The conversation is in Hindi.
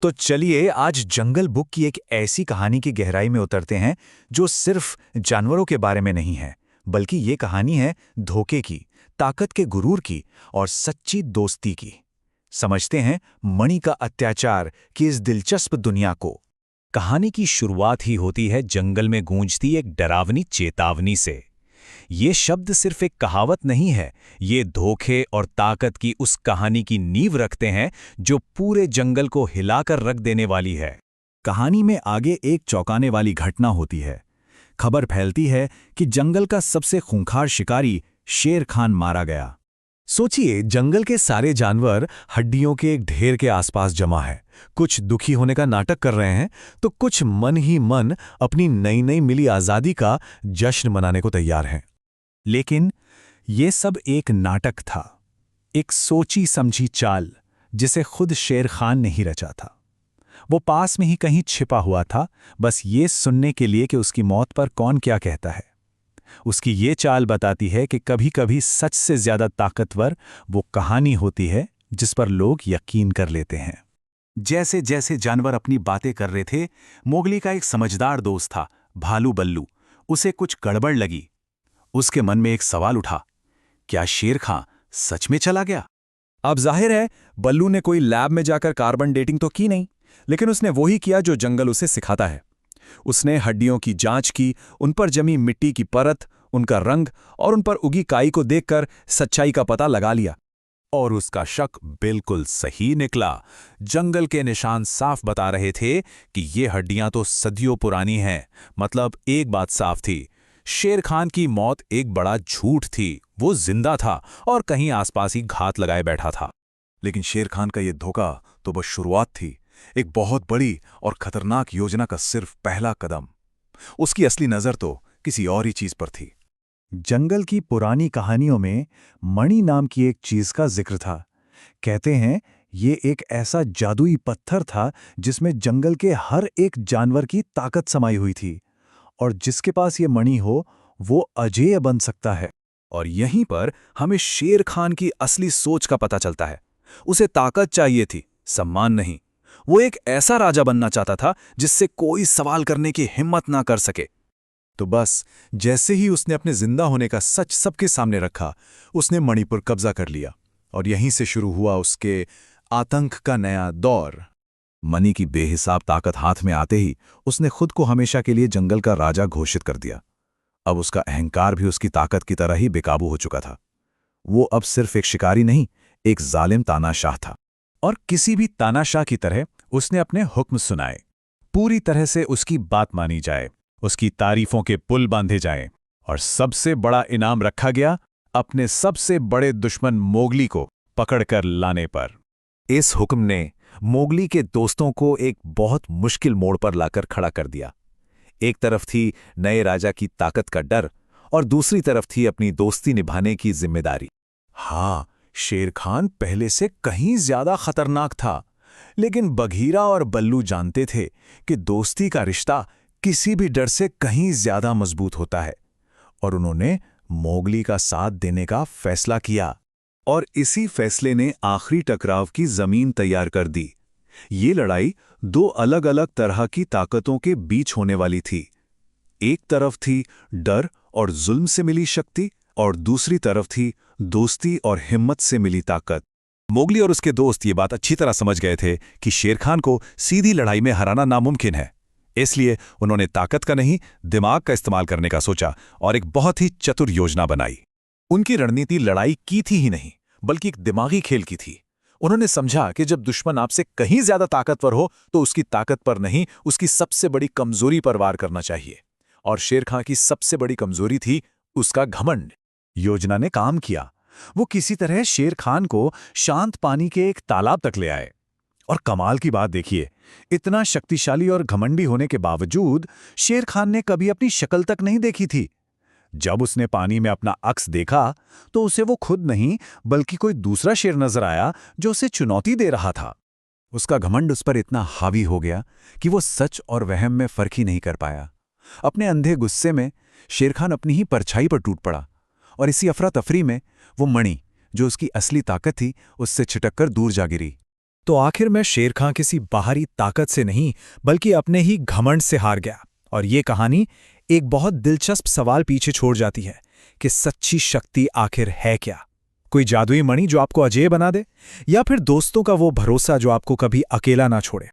तो चलिए आज जंगल बुक की एक ऐसी कहानी की गहराई में उतरते हैं जो सिर्फ जानवरों के बारे में नहीं है, बल्कि ये कहानी है धोखे की, ताकत के गुरूर की और सच्ची दोस्ती की। समझते हैं मणि का अत्याचार की इस दिलचस्प दुनिया को। कहानी की शुरुआत ही होती है जंगल में गूंजती एक डरावनी चेतावनी से। ये शब्द सिर्फ एक कहावत नहीं है, ये धोखे और ताकत की उस कहानी की नींव रखते हैं जो पूरे जंगल को हिलाकर रख देने वाली है। कहानी में आगे एक चौंकाने वाली घटना होती है। खबर फैलती है कि जंगल का सबसे खूंखार शिकारी शेर खान मारा गया। सोचिए, जंगल के सारे जानवर हड्डियों के एक ढेर के आसपास जमा है। कुछ दुखी होने का नाटक कर रहे हैं तो कुछ मन ही मन अपनी नई नई मिली आज़ादी का जश्न मनाने को तैयार हैं। लेकिन ये सब एक नाटक था, एक सोची समझी चाल जिसे खुद शेर खान ने ही रचा था। वो पास में ही कहीं छिपा हुआ था, बस ये सुनने के लिए कि उसकी मौत पर कौन क्या कहता है। उसकी ये चाल बताती है कि कभी-कभी सच से ज्यादा ताकतवर वो कहानी होती है जिस पर लोग यकीन कर लेते हैं। जैसे जैसे जानवर अपनी बातें कर रहे थे, मोगली का एक समझदार दोस्त था, भालू बल्लू। उसे कुछ गड़बड़ लगी। उसके मन में एक सवाल उठा, क्या शेर खां सच में चला गया? अब जाहिर है बल्लू ने कोई लैब में जाकर कार्बन डेटिंग तो की नहीं, लेकिन उसने वही किया जो जंगल उसे सिखाता है। उसने हड्डियों की जांच की, उन पर जमी मिट्टी की परत, उनका रंग और उन पर उगी काई को देखकर सच्चाई का पता लगा लिया। और उसका शक बिल्कुल सही निकला। जंगल के निशान साफ बता रहे थे कि ये हड्डियां तो सदियों पुरानी हैं। मतलब एक बात साफ थी, शेर खान की मौत एक बड़ा झूठ थी। वो जिंदा था और कहीं आसपास ही घात लगाए बैठा था। लेकिन शेर खान का ये धोखा तो बस शुरुआत थी, एक बहुत बड़ी और खतरनाक योजना का सिर्फ पहला कदम। उसकी असली नजर तो किसी और ही चीज पर थी। जंगल की पुरानी कहानियों में मणि नाम की एक चीज का जिक्र था। कहते हैं ये एक ऐसा जादुई पत्थर था जिसमें जंगल के हर एक जानवर की ताकत समाई हुई थी, और जिसके पास ये मणि हो वो अजेय बन सकता है। और यहीं पर हमें शेर खान की असली सोच का पता चलता है। उसे ताकत चाहिए थी, सम्मान नहीं। वो एक ऐसा राजा बनना चाहता था जिससे कोई सवाल करने की हिम्मत ना कर सके। तो बस जैसे ही उसने अपने जिंदा होने का सच सबके सामने रखा, उसने मणि पर कब्जा कर लिया। और यहीं से शुरू हुआ उसके आतंक का नया दौर। मणि की बेहिसाब ताकत हाथ में आते ही उसने खुद को हमेशा के लिए जंगल का राजा घोषित कर दिया। अब उसका अहंकार भी उसकी ताकत की तरह ही बेकाबू हो चुका था। वो अब सिर्फ एक शिकारी नहीं, एक जालिम तानाशाह था। और किसी भी तानाशाह की तरह उसने अपने हुक्म सुनाए। पूरी तरह से उसकी बात मानी जाए, उसकी तारीफों के पुल बांधे जाएं, और सबसे बड़ा इनाम रखा गया अपने सबसे बड़े दुश्मन मोगली को पकड़कर लाने पर। इस हुक्म ने मोगली के दोस्तों को एक बहुत मुश्किल मोड़ पर लाकर खड़ा कर दिया। एक तरफ थी नए राजा की ताकत का डर और दूसरी तरफ थी अपनी दोस्ती निभाने की जिम्मेदारी। हाँ, शेर खान पहले से कहीं ज्यादा खतरनाक था, लेकिन बघीरा और बल्लू जानते थे कि दोस्ती का रिश्ता किसी भी डर से कहीं ज्यादा मजबूत होता है। और उन्होंने मोगली का साथ देने का फैसला किया। और इसी फैसले ने आखिरी टकराव की जमीन तैयार कर दी। ये लड़ाई दो अलग अलग तरह की ताकतों के बीच होने वाली थी। एक तरफ थी डर और जुल्म से मिली शक्ति, और दूसरी तरफ थी दोस्ती और हिम्मत से मिली ताकत। मोगली और उसके दोस्त ये बात अच्छी तरह समझ गए थे कि शेर खान को सीधी लड़ाई में हराना नामुमकिन है। इसलिए उन्होंने ताकत का नहीं, दिमाग का इस्तेमाल करने का सोचा और एक बहुत ही चतुर योजना बनाई। उनकी रणनीति लड़ाई की थी ही नहीं, बल्कि एक दिमागी खेल की थी। उन्होंने समझा कि जब दुश्मन आपसे कहीं ज्यादा ताकतवर हो तो उसकी ताकत पर नहीं, उसकी सबसे बड़ी कमजोरी पर वार करना चाहिए। और शेर खां की सबसे बड़ी कमजोरी थी उसका घमंड। योजना ने काम किया। वो किसी तरह शेर खान को शांत पानी के एक तालाब तक ले आए। और कमाल की बात देखिए, इतना शक्तिशाली और घमंडी होने के बावजूद शेर खान ने कभी अपनी शक्ल तक नहीं देखी थी। जब उसने पानी में अपना अक्स देखा तो उसे वो खुद नहीं बल्कि कोई दूसरा शेर नजर आया जो उसे चुनौती दे रहा था। उसका घमंड उस पर इतना हावी हो गया कि वो सच और वहम में फर्क ही नहीं कर पाया। अपने अंधे गुस्से में शेर खान अपनी ही परछाई पर टूट पड़ा, और इसी अफरा तफरी में वो मणि, जो उसकी असली ताकत थी, उससे छिटककर दूर जा गिरी। तो आखिर में शेर खां किसी बाहरी ताकत से नहीं बल्कि अपने ही घमंड से हार गया। और ये कहानी एक बहुत दिलचस्प सवाल पीछे छोड़ जाती है कि सच्ची शक्ति आखिर है क्या? कोई जादुई मणि जो आपको अजेय बना दे, या फिर दोस्तों का वो भरोसा जो आपको कभी अकेला ना छोड़े?